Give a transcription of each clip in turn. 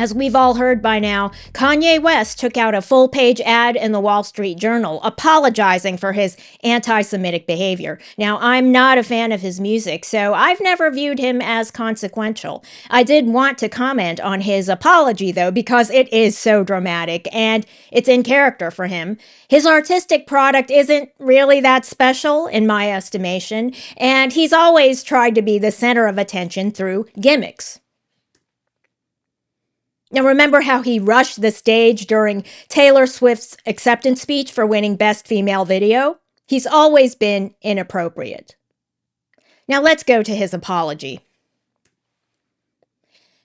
As we've all heard by now, Kanye West took out a full-page ad in the Wall Street Journal apologizing for his anti-Semitic behavior. Now, I'm not a fan of his music, so I've never viewed him as consequential. I did want to comment on his apology, though, because it is so dramatic, and it's in character for him. His artistic product isn't really that special, in my estimation, and he's always tried to be the center of attention through gimmicks. Now, remember how he rushed the stage during Taylor Swift's acceptance speech for winning Best Female Video? He's always been inappropriate. Now, let's go to his apology.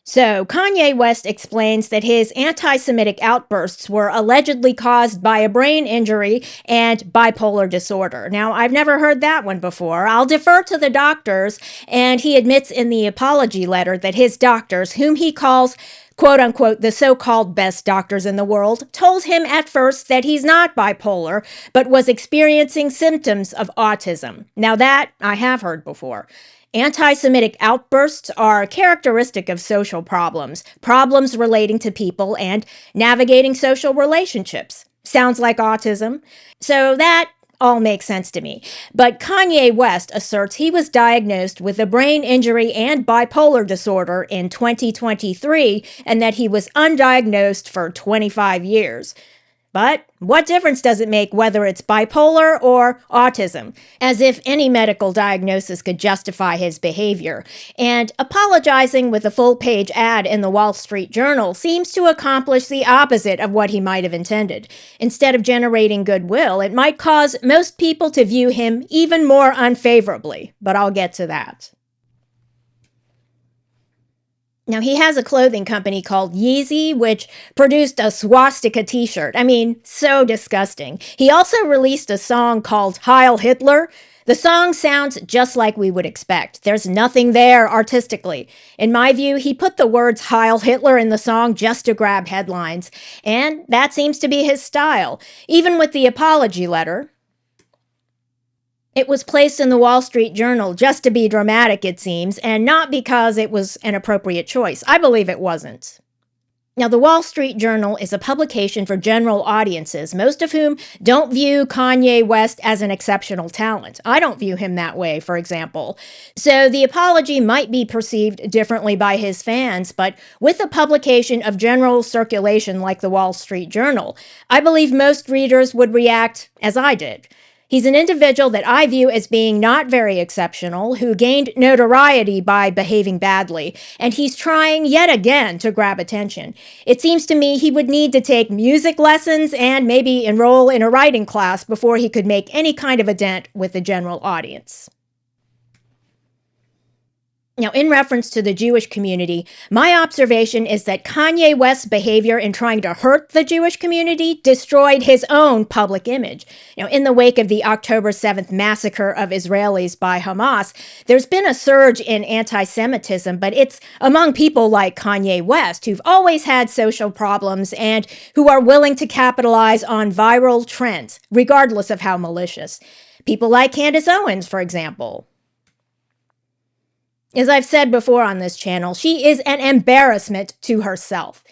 So, Kanye West explains that his anti-Semitic outbursts were allegedly caused by a brain injury and bipolar disorder. Now, I've never heard that one before. I'll defer to the doctors, and he admits in the apology letter that his doctors, whom he calls quote unquote, the so-called best doctors in the world, told him at first that he's not bipolar, but was experiencing symptoms of autism. Now that I have heard before. Anti-Semitic outbursts are characteristic of social problems, problems relating to people and navigating social relationships. Sounds like autism. So that all makes sense to me. But Kanye West asserts he was diagnosed with a brain injury and bipolar disorder in 2023 and that he was undiagnosed for 25 years. But what difference does it make whether it's bipolar or autism? As if any medical diagnosis could justify his behavior. And apologizing with a full-page ad in the Wall Street Journal seems to accomplish the opposite of what he might have intended. Instead of generating goodwill, it might cause most people to view him even more unfavorably. But I'll get to that. Now, he has a clothing company called Yeezy, which produced a swastika t-shirt. I mean, so disgusting. He also released a song called Heil Hitler. The song sounds just like we would expect. There's nothing there artistically. In my view, he put the words Heil Hitler in the song just to grab headlines, and that seems to be his style. Even with the apology letter, it was placed in the Wall Street Journal just to be dramatic, it seems, and not because it was an appropriate choice. I believe it wasn't. Now, the Wall Street Journal is a publication for general audiences, most of whom don't view Kanye West as an exceptional talent. I don't view him that way, for example. So the apology might be perceived differently by his fans, but with a publication of general circulation like the Wall Street Journal, I believe most readers would react as I did. He's an individual that I view as being not very exceptional, who gained notoriety by behaving badly, and he's trying yet again to grab attention. It seems to me he would need to take music lessons and maybe enroll in a writing class before he could make any kind of a dent with the general audience. Now, in reference to the Jewish community, my observation is that Kanye West's behavior in trying to hurt the Jewish community destroyed his own public image. In the wake of the October 7th massacre of Israelis by Hamas, there's been a surge in anti-Semitism, but it's among people like Kanye West, who've always had social problems and who are willing to capitalize on viral trends, regardless of how malicious. People like Candace Owens, for example. As I've said before on this channel, she is an embarrassment to herself.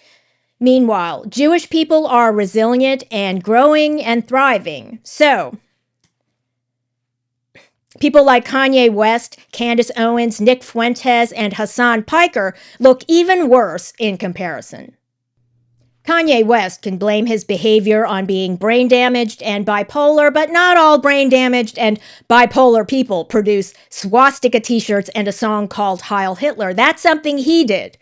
Meanwhile, Jewish people are resilient and growing and thriving. So, people like Kanye West, Candace Owens, Nick Fuentes, and Hassan Piker look even worse in comparison. Kanye West can blame his behavior on being brain damaged and bipolar, but not all brain damaged and bipolar people produce swastika t-shirts and a song called Heil Hitler. That's something he did.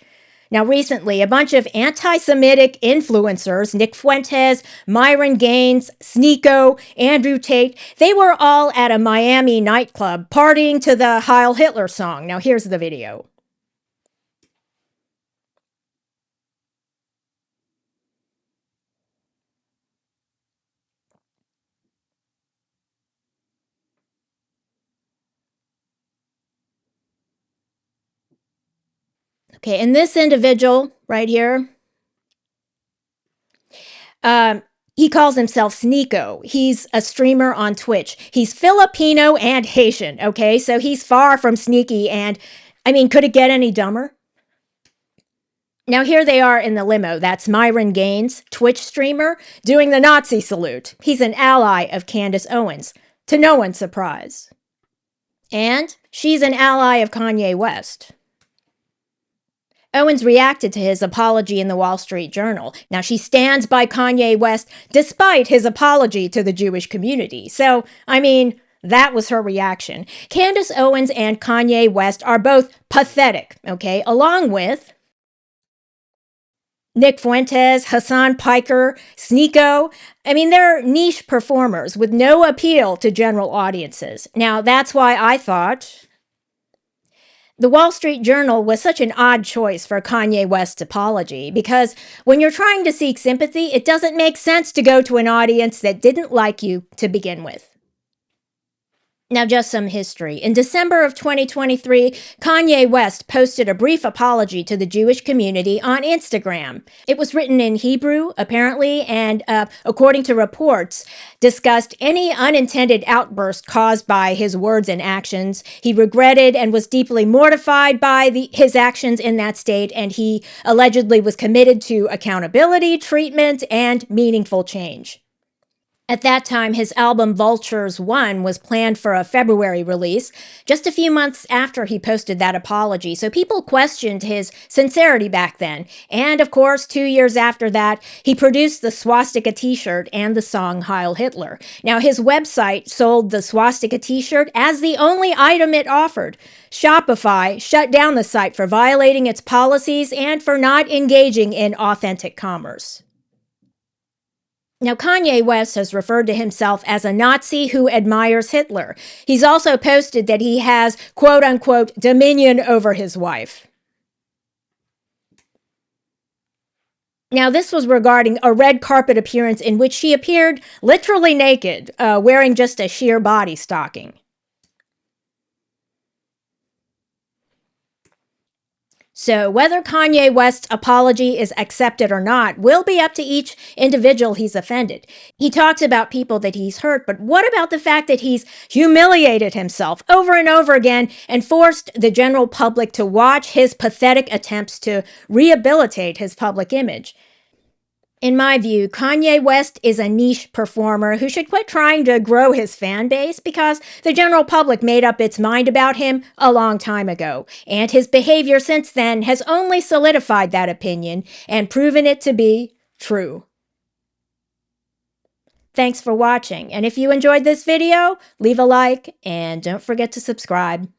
Now, recently, a bunch of anti-Semitic influencers, Nick Fuentes, Myron Gaines, Sneeko, Andrew Tate, they were all at a Miami nightclub partying to the Heil Hitler song. Now, here's the video. Okay, and this individual right here, he calls himself Sneeko. He's a streamer on Twitch. He's Filipino and Haitian, okay? So he's far from sneaky and, I mean, could it get any dumber? Now, here they are in the limo. That's Myron Gaines, Twitch streamer, doing the Nazi salute. He's an ally of Candace Owens, to no one's surprise. And she's an ally of Kanye West. Owens reacted to his apology in the Wall Street Journal. Now, she stands by Kanye West despite his apology to the Jewish community. So, I mean, that was her reaction. Candace Owens and Kanye West are both pathetic, okay, along with Nick Fuentes, Hassan Piker, Sneeko. I mean, they're niche performers with no appeal to general audiences. Now, that's why I thought the Wall Street Journal was such an odd choice for Kanye West's apology, because when you're trying to seek sympathy, it doesn't make sense to go to an audience that didn't like you to begin with. Now, just some history. In December of 2023, Kanye West posted a brief apology to the Jewish community on Instagram. It was written in Hebrew, apparently, and according to reports, discussed any unintended outburst caused by his words and actions. He regretted and was deeply mortified by his actions in that state, and he allegedly was committed to accountability, treatment, and meaningful change. At that time, his album Vultures 1 was planned for a February release, just a few months after he posted that apology, so people questioned his sincerity back then. And of course, 2 years after that, he produced the swastika t-shirt and the song Heil Hitler. Now, his website sold the swastika t-shirt as the only item it offered. Shopify shut down the site for violating its policies and for not engaging in authentic commerce. Now, Kanye West has referred to himself as a Nazi who admires Hitler. He's also posted that he has, quote unquote, dominion over his wife. Now, this was regarding a red carpet appearance in which she appeared literally naked, wearing just a sheer body stocking. So whether Kanye West's apology is accepted or not will be up to each individual he's offended. He talks about people that he's hurt, but what about the fact that he's humiliated himself over and over again and forced the general public to watch his pathetic attempts to rehabilitate his public image? In my view, Kanye West is a niche performer who should quit trying to grow his fan base, because the general public made up its mind about him a long time ago, and his behavior since then has only solidified that opinion and proven it to be true. Thanks for watching, and if you enjoyed this video, leave a like and don't forget to subscribe.